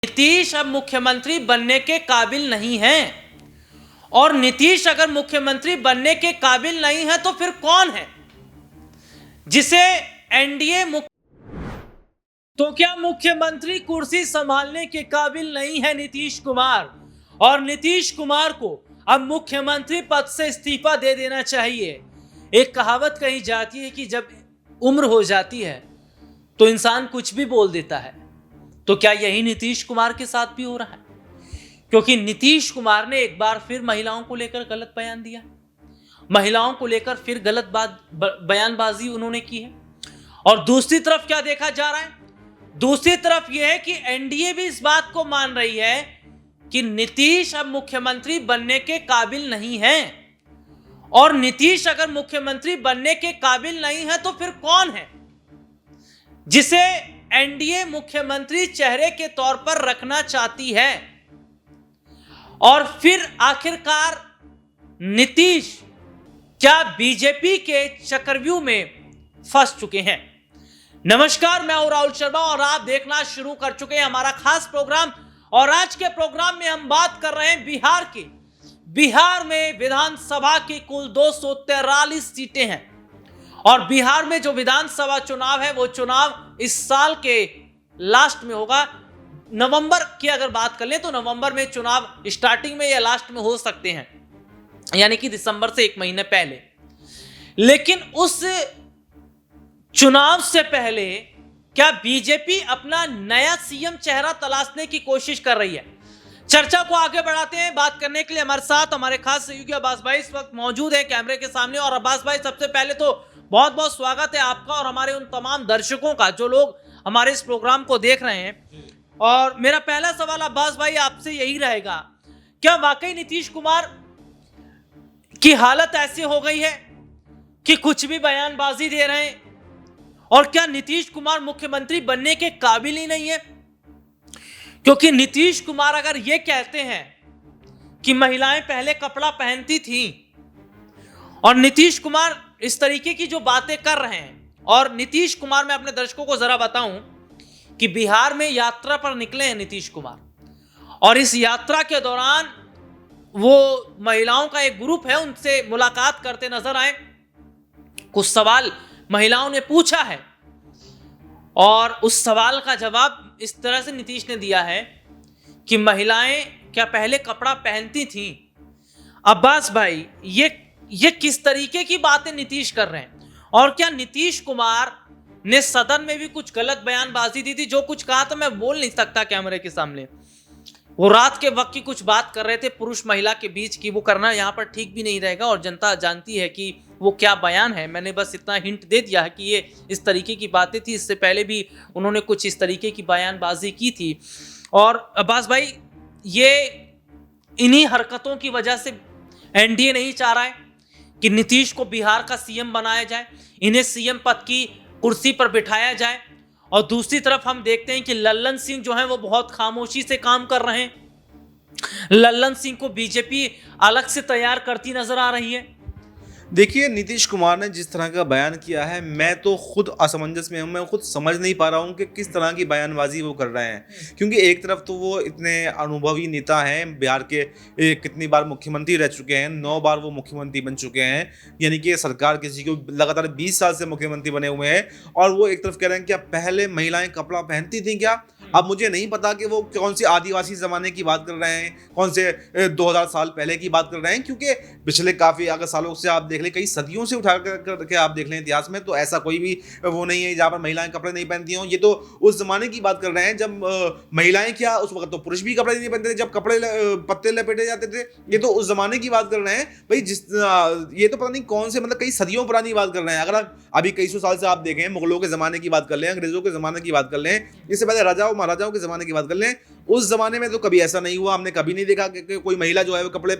नीतीश अब मुख्यमंत्री बनने के काबिल नहीं हैं। और नीतीश अगर मुख्यमंत्री बनने के काबिल नहीं है तो फिर कौन है जिसे एनडीए तो क्या मुख्यमंत्री कुर्सी संभालने के काबिल नहीं है नीतीश कुमार? और नीतीश कुमार को अब मुख्यमंत्री पद से इस्तीफा दे देना चाहिए। एक कहावत कही जाती है कि जब उम्र हो जाती है तो इंसान कुछ भी बोल देता है। तो क्या यही नीतीश कुमार के साथ भी हो रहा है? क्योंकि नीतीश कुमार ने एक बार फिर महिलाओं को लेकर गलत बयान दिया, महिलाओं को लेकर फिर गलत बयानबाजी उन्होंने की है। और दूसरी तरफ क्या देखा जा रहा है? दूसरी तरफ यह है कि एनडीए भी इस बात को मान रही है कि नीतीश अब मुख्यमंत्री बनने के काबिल नहीं है। और नीतीश अगर मुख्यमंत्री बनने के काबिल नहीं है तो फिर कौन है जिसे एनडीए मुख्यमंत्री चेहरे के तौर पर रखना चाहती है? और फिर आखिरकार नीतीश क्या बीजेपी के चक्रव्यूह में फंस चुके हैं? नमस्कार, मैं हूं राहुल शर्मा और आप देखना शुरू कर चुके हैं हमारा खास प्रोग्राम। और आज के प्रोग्राम में हम बात कर रहे हैं बिहार की। बिहार में विधानसभा की कुल 243 सीटें हैं। और बिहार में जो विधानसभा चुनाव है वो चुनाव इस साल के लास्ट में होगा। नवंबर की अगर बात कर लें तो नवंबर में चुनाव स्टार्टिंग में या लास्ट में हो सकते हैं, यानी कि दिसंबर से एक महीने पहले। लेकिन उस चुनाव से पहले क्या बीजेपी अपना नया सीएम चेहरा तलाशने की कोशिश कर रही है? चर्चा को आगे बढ़ाते हैं। बात करने के लिए हमारे साथ हमारे खास सहयोगी अब्बास भाई इस वक्त मौजूद है कैमरे के सामने। और अब्बास भाई, सबसे पहले तो बहुत बहुत स्वागत है आपका और हमारे उन तमाम दर्शकों का जो लोग हमारे इस प्रोग्राम को देख रहे हैं। और मेरा पहला सवाल अब्बास भाई आपसे यही रहेगा, क्या वाकई नीतीश कुमार की हालत ऐसी हो गई है कि कुछ भी बयानबाजी दे रहे हैं? और क्या नीतीश कुमार मुख्यमंत्री बनने के काबिल ही नहीं है? क्योंकि नीतीश कुमार अगर यह कहते हैं कि महिलाएं पहले कपड़ा पहनती थीं और नीतीश कुमार इस तरीके की जो बातें कर रहे हैं, और नीतीश कुमार, मैं अपने दर्शकों को जरा बताऊं कि बिहार में यात्रा पर निकले हैं नीतीश कुमार। और इस यात्रा के दौरान वो महिलाओं का एक ग्रुप है, उनसे मुलाकात करते नजर आए। कुछ सवाल महिलाओं ने पूछा है और उस सवाल का जवाब इस तरह से नीतीश ने दिया है कि महिलाएं क्या पहले कपड़ा पहनती थीं? अब्बास भाई, ये किस तरीके की बातें नीतीश कर रहे हैं? और क्या नीतीश कुमार ने सदन में भी कुछ गलत बयानबाजी दी थी? जो कुछ कहा था मैं बोल नहीं सकता कैमरे के सामने। वो रात के वक्त की कुछ बात कर रहे थे पुरुष महिला के बीच की, वो करना यहाँ पर ठीक भी नहीं रहेगा और जनता जानती है कि वो क्या बयान है। मैंने बस इतना हिंट दे दिया है कि ये इस तरीके की बातें थी। इससे पहले भी उन्होंने कुछ इस तरीके की बयानबाजी की थी। और अब्बास भाई, ये इन्हीं हरकतों की वजह से एनडीए नहीं चाह रहा है कि नीतीश को बिहार का सीएम बनाया जाए, इन्हें सीएम पद की कुर्सी पर बिठाया जाए। और दूसरी तरफ हम देखते हैं कि लल्लन सिंह जो हैं वो बहुत खामोशी से काम कर रहे हैं। लल्लन सिंह को बीजेपी अलग से तैयार करती नजर आ रही है। देखिए, नीतीश कुमार ने जिस तरह का बयान किया है, मैं तो खुद असमंजस में हूँ। मैं खुद समझ नहीं पा रहा हूँ कि किस तरह की बयानबाजी वो कर रहे हैं। क्योंकि एक तरफ तो वो इतने अनुभवी नेता हैं, बिहार के कितनी बार मुख्यमंत्री रह चुके हैं, 9 बार वो मुख्यमंत्री बन चुके हैं, यानी कि सरकार किसी को लगातार 20 साल से मुख्यमंत्री बने हुए हैं। और वो एक तरफ कह रहे हैं क्या पहले महिलाएं कपड़ा पहनती थी क्या? अब मुझे नहीं पता कि वो कौन सी आदिवासी ज़माने की बात कर रहे हैं, कौन से 2000 साल पहले की बात कर रहे हैं। क्योंकि पिछले काफ़ी अगर सालों से आप देख लें, कई सदियों से उठा करके आप देख लें इतिहास में, तो ऐसा कोई भी वो नहीं है जहाँ पर महिलाएं कपड़े नहीं पहनती हों। ये तो उस ज़माने की बात कर रहे हैं जब महिलाएं क्या, उस वक्त तो पुरुष भी कपड़े नहीं पहनते थे, जब कपड़े पत्ते लपेटे जाते थे। ये तो उस ज़माने की बात कर रहे हैं भाई। ये तो पता नहीं कौन से, मतलब कई सदियों पुरानी बात कर रहे हैं। अगर आप अभी कई सौ साल से आप देखें, मुगलों के ज़माने की बात कर लें, अंग्रेज़ों के ज़माने की बात कर लें, इससे पहले राजाओं महाराजाओं के ज़माने की बात कर लें, उस जमाने में तो कभी ऐसा नहीं हुआ। हमने कभी नहीं देखा कि कोई महिला जो है वो कपड़े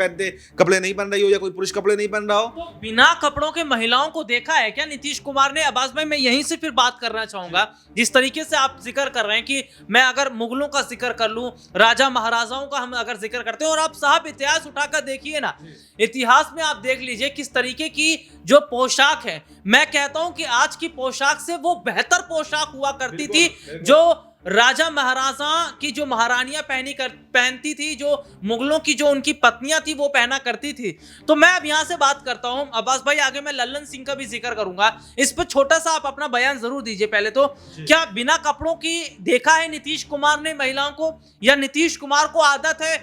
नहीं पहन रही हो या कोई पुरुष कपड़े नहीं पहन रहा हो। तो बिना कपड़ों के महिलाओं को देखा है क्या नीतीश कुमार ने? अब्बास भाई, मैं यहीं से फिर बात करना चाहूंगा। जिस तरीके से आप जिक्र कर रहे हैं कि मैं अगर मुगलों का जिक्र कर लूं, राजा महाराजाओं का हम अगर जिक्र करते हैं, और आप साहब इतिहास उठाकर देखिए ना, इतिहास में आप देख लीजिए किस तरीके की जो पोशाक है, मैं कहता हूं कि आज की पोशाक से वो बेहतर पोशाक हुआ करती थी जो राजा महाराजा की जो महारानियां पहनती थी, जो मुगलों की जो उनकी पत्नियां थी वो पहना करती थी। तो मैं अब यहां से बात करता हूं अब्बास भाई, आगे मैं लल्लन सिंह का भी जिक्र करूंगा, इस पर छोटा सा आप अपना बयान जरूर दीजिए। पहले तो क्या बिना कपड़ों की देखा है नीतीश कुमार ने महिलाओं को, या नीतीश कुमार को आदत है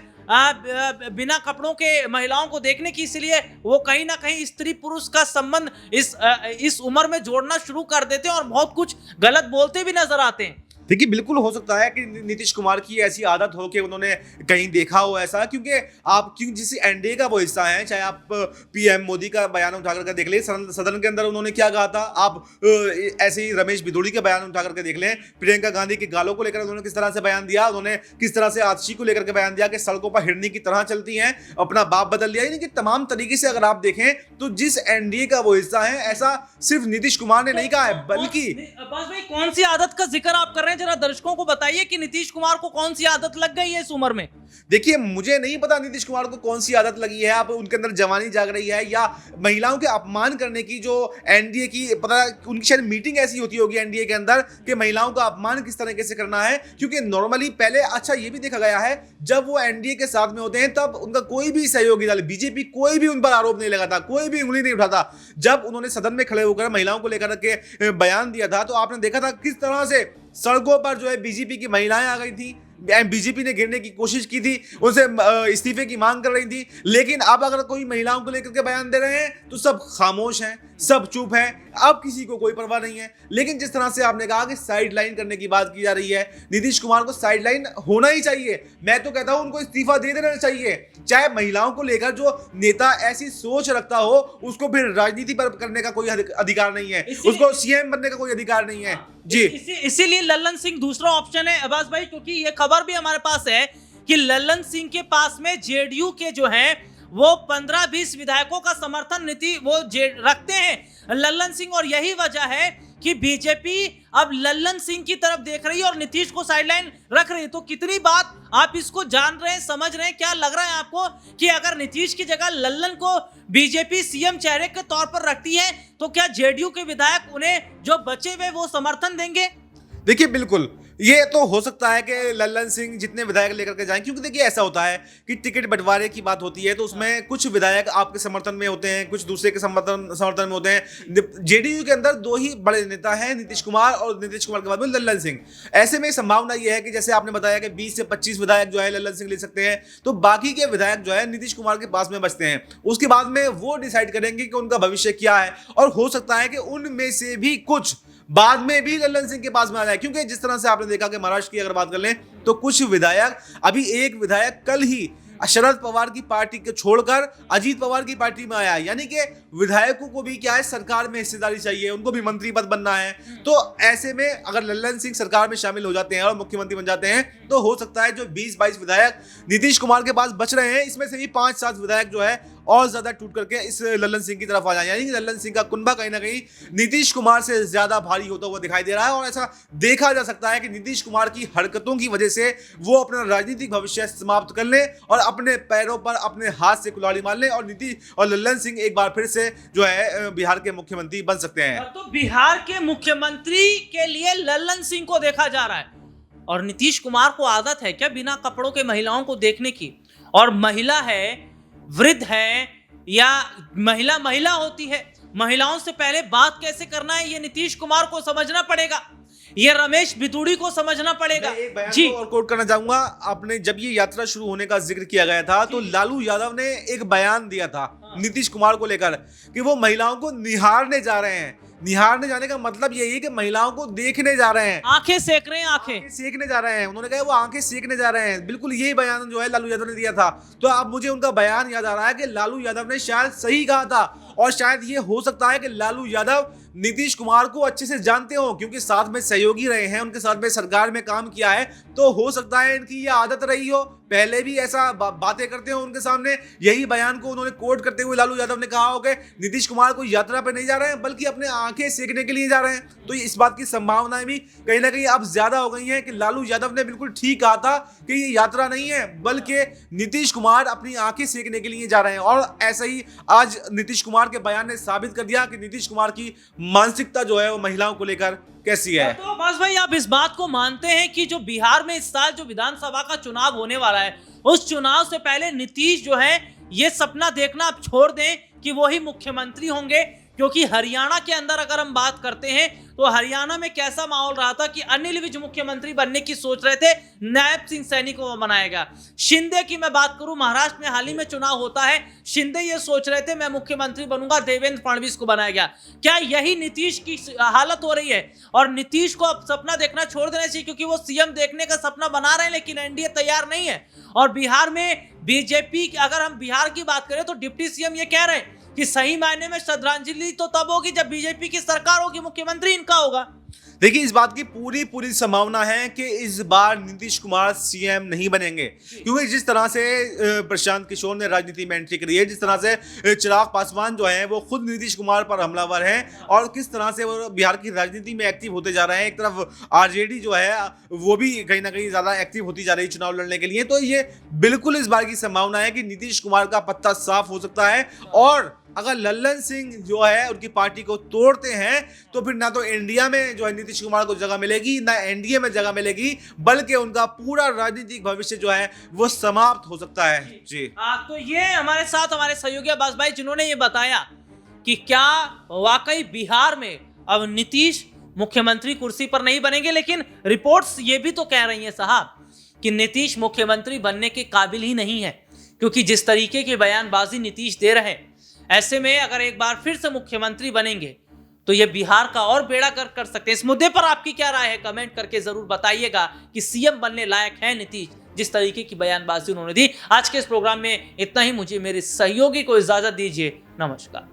बिना कपड़ों के महिलाओं को देखने की, इसलिए वो कहीं ना कहीं स्त्री पुरुष का संबंध इस उम्र में जोड़ना शुरू कर देते हैं और बहुत कुछ गलत बोलते भी नजर आते हैं। देखिए बिल्कुल हो सकता है कि नीतीश कुमार की ऐसी आदत हो कि उन्होंने कहीं देखा हो ऐसा, क्योंकि जिस एनडीए का वो हिस्सा है, चाहे आप पीएम मोदी का बयान उठा करके देख लें, सदन के अंदर उन्होंने क्या कहा था, आप ऐसे ही रमेश बिधूड़ी के बयान उठा करके देख लें, प्रियंका गांधी की गालों को लेकर उन्होंने किस तरह से बयान दिया, उन्होंने किस तरह से आतिशी को लेकर के बयान दिया कि सड़कों पर हिरनी की तरह चलती हैं, अपना बाप बदल लिया। यानी कि तमाम तरीके से अगर आप देखें तो जिस एनडीए का वो हिस्सा है, ऐसा सिर्फ नीतीश कुमार ने नहीं कहा है, बल्कि अब्बास भाई कौन सी आदत का जिक्र आप कर रहे हैं, जरा दर्शकों को बताइए कि नीतीश कुमार को कौन सी आदत लग गई है इस उम्र में। देखिए मुझे नहीं पता नीतीश कुमार को कौन सी आदत लगी है, आप उनके अंदर जवानी जाग रही है, या महिलाओं के अपमान करने की जो एनडीए की, पता उनकी शायद मीटिंग ऐसी होती होगी एनडीए के अंदर कि महिलाओं का अपमान किस तरीके से करना है। क्योंकि नॉर्मली पहले अच्छा ये भी देखा गया है, जब वो एनडीए के साथ में होते हैं तब उनका कोई भी सहयोगी दल, बीजेपी, कोई भी उन पर आरोप नहीं लगाता, कोई भी उंगली नहीं उठाता। जब उन्होंने सदन में खड़े होकर महिलाओं को लेकर के बयान दिया था तो आपने देखा था किस तरह से सड़कों पर जो है बीजेपी की महिलाएं आ गई थी, बीजेपी ने गिरने की कोशिश की थी, उनसे इस्तीफे की मांग कर रही थी। लेकिन अब अगर कोई महिलाओं को लेकर के बयान दे रहे हैं तो सब खामोश हैं, सब चुप हैं, अब किसी को कोई परवाह नहीं है। लेकिन जिस तरह से आपने कहा कि साइड लाइन करने की बात की जा रही है, नीतीश कुमार को साइड लाइन होना ही चाहिए। मैं तो कहता हूं उनको इस्तीफा दे देना चाहिए। चाहे महिलाओं को लेकर जो नेता ऐसी सोच रखता हो उसको फिर राजनीति पर करने का कोई अधिकार नहीं है, उसको सीएम बनने का कोई अधिकार नहीं है। जी इसीलिए लल्लन सिंह दूसरा ऑप्शन है अब्बास भाई, क्योंकि ये खबर भी हमारे पास है कि लल्लन सिंह के पास में जेडीयू के जो हैं वो 15-20 विधायकों का समर्थन रखते हैं लल्लन सिंह, और यही वजह है कि बीजेपी अब लल्लन सिंह की तरफ देख रही है और नीतीश को साइडलाइन रख रही है। तो कितनी बात आप इसको जान रहे हैं, समझ रहे हैं, क्या लग रहा है आपको कि अगर नीतीश की जगह लल्लन को बीजेपी सीएम चेहरे के तौर पर रखती है तो क्या जेडीयू के विधायक उन्हें जो बचे हुए वो समर्थन देंगे? देखिए बिल्कुल ये तो हो सकता है कि लल्लन सिंह जितने विधायक लेकर के जाएं, क्योंकि देखिए ऐसा होता है कि टिकट बंटवारे की बात होती है तो उसमें कुछ विधायक आपके समर्थन में होते हैं, कुछ दूसरे के समर्थन में होते हैं। जेडीयू के अंदर दो ही बड़े नेता हैं, नीतीश कुमार, और नीतीश कुमार के बाद में लल्लन सिंह। ऐसे में संभावना यह है कि जैसे आपने बताया कि 20 से 25 विधायक जो है लल्लन सिंह ले सकते हैं, तो बाकी के विधायक जो है नीतीश कुमार के पास में बचते हैं। उसके बाद में वो डिसाइड करेंगे कि उनका भविष्य क्या है, और हो सकता है कि उनमें से भी कुछ बाद में भी लल्लन सिंह के पास में आ जाए। क्योंकि जिस तरह से आपने देखा कि महाराष्ट्र की अगर बात कर लें तो कुछ विधायक, अभी एक विधायक कल ही शरद पवार की पार्टी को छोड़कर अजीत पवार की पार्टी में आया। यानी कि विधायकों को भी क्या है, सरकार में हिस्सेदारी चाहिए, उनको भी मंत्री पद बनना है। तो ऐसे में अगर लल्लन सिंह सरकार में शामिल हो जाते हैं और मुख्यमंत्री बन जाते हैं तो हो सकता है जो 20-22 विधायक नीतीश कुमार के पास बच रहे हैं, इसमें से भी 5-7 विधायक जो है और ज्यादा टूट करके इस लल्लन सिंह की तरफ आ जाए। यानी कि लल्लन सिंह का कुनबा कहीं ना कहीं नीतीश कुमार से ज्यादा भारी होता हुआ दिखाई दे रहा है, और ऐसा देखा जा सकता है कि नीतीश कुमार की हरकतों की वजह से वो अपना राजनीतिक भविष्य समाप्त कर ले और अपने पैरों पर अपने हाथ से कुल्हाड़ी मार ले, और नीतीश और लल्लन सिंह एक बार फिर से जो है बिहार के मुख्यमंत्री बन सकते हैं। तो बिहार के मुख्यमंत्री के लिए लल्लन सिंह को देखा जा रहा है, और नीतीश कुमार को आदत है क्या बिना कपड़ों के महिलाओं को देखने की, और महिला है, वृद्ध है, या महिला होती है, महिलाओं से पहले बात कैसे करना है ये नीतीश कुमार को समझना पड़ेगा, ये रमेश बिधूड़ी को समझना पड़ेगा। एक बयान जी और कोट करना चाहूंगा, आपने जब ये यात्रा शुरू होने का जिक्र किया गया था तो लालू यादव ने एक बयान दिया था नीतीश कुमार को लेकर कि वो महिलाओं को निहारने जा रहे हैं। निहारने जाने का मतलब यही है कि महिलाओं को देखने जा रहे हैं, आंखें सेक रहे हैं, आंखें सेकने जा रहे हैं। उन्होंने कहा वो आंखें सेकने जा रहे हैं, बिल्कुल यही बयान जो है लालू यादव ने दिया था। तो अब मुझे उनका बयान याद आ रहा है कि लालू यादव ने शायद सही कहा था, और शायद ये हो सकता है कि लालू यादव नीतीश कुमार को अच्छे से जानते हो, क्योंकि साथ में सहयोगी रहे हैं, उनके साथ में सरकार में काम किया है। तो हो सकता है इनकी ये आदत रही हो, पहले भी ऐसा बातें करते हो उनके सामने। यही बयान को उन्होंने कोट करते हुए लालू यादव ने कहा हो कि नीतीश कुमार को यात्रा पे नहीं जा रहे हैं बल्कि अपने आंखें सेकने के लिए जा रहे हैं। तो इस बात की संभावनाएं भी कहीं ना कहीं अब ज्यादा हो गई हैं कि लालू यादव ने बिल्कुल ठीक कहा था कि ये यात्रा नहीं है बल्कि नीतीश कुमार अपनी आंखें सेकने के लिए जा रहे हैं। और ऐसा ही आज नीतीश कुमार कुमार के बयान ने साबित कर दिया कि नीतीश कुमार की मानसिकता जो है वो महिलाओं को लेकर कैसी है। तो बस भाई, आप इस बात को मानते हैं कि जो बिहार में इस साल जो विधानसभा का चुनाव होने वाला है, उस चुनाव से पहले नीतीश जो है ये सपना देखना आप छोड़ दें कि वो ही मुख्यमंत्री होंगे? क्योंकि हरियाणा के अंदर अगर हम बात करते हैं तो हरियाणा में कैसा माहौल रहा था कि अनिल विज मुख्यमंत्री बनने की सोच रहे थे, नायब सिंह सैनी को बनाएगा। शिंदे की मैं बात करूं, महाराष्ट्र में हाल ही में चुनाव होता है, शिंदे ये सोच रहे थे मैं मुख्यमंत्री बनूंगा, देवेंद्र फडणवीस को बनाया गया। क्या यही नीतीश की हालत हो रही है? और नीतीश को अब सपना देखना छोड़ देना चाहिए, क्योंकि वो सीएम देखने का सपना बना रहे हैं लेकिन एनडीए तैयार नहीं है। और बिहार में बीजेपी, अगर हम बिहार की बात करें तो डिप्टी सीएम ये कह रहे हैं कि सही मायने में श्रद्धांजलि तो तब होगी जब बीजेपी की सरकार होगी, मुख्यमंत्री इनका होगा। देखिए, इस बात की पूरी संभावना है कि इस बार नीतीश कुमार सीएम नहीं बनेंगे, क्योंकि जिस तरह से प्रशांत किशोर ने राजनीति में एंट्री करी है, जिस तरह से चिराग पासवान जो है वो खुद नीतीश कुमार पर हमलावर हैं और किस तरह से वो बिहार की राजनीति में एक्टिव होते जा रहे हैं। एक तरफ आरजेडी जो है वो भी कहीं ना कहीं ज्यादा एक्टिव होती जा रही है चुनाव लड़ने के लिए। तो ये बिल्कुल इस बार की संभावना है कि नीतीश कुमार का पत्ता साफ हो सकता है, और अगर लल्लन सिंह जो है उनकी पार्टी को तोड़ते हैं तो फिर ना तो इंडिया में जो है नीतीश कुमार को जगह मिलेगी, ना एनडीए में जगह मिलेगी, बल्कि उनका पूरा राजनीतिक भविष्य जो है वो समाप्त हो सकता है। जी तो ये हमारे साथ हमारे सहयोगी अब्बास भाई, जिन्होंने ये बताया कि क्या वाकई बिहार में अब नीतीश मुख्यमंत्री कुर्सी पर नहीं बनेंगे, लेकिन रिपोर्ट्स ये भी तो कह रही हैं साहब कि नीतीश मुख्यमंत्री बनने के काबिल ही नहीं है, क्योंकि जिस तरीके की बयानबाजी नीतीश दे रहे हैं, ऐसे में अगर एक बार फिर से मुख्यमंत्री बनेंगे तो ये बिहार का और बेड़ा कर सकते हैं। इस मुद्दे पर आपकी क्या राय है? कमेंट करके जरूर बताइएगा कि सीएम बनने लायक है नीतीश, जिस तरीके की बयानबाजी उन्होंने दी। आज के इस प्रोग्राम में इतना ही। मुझे मेरे सहयोगी को इजाजत दीजिए। नमस्कार।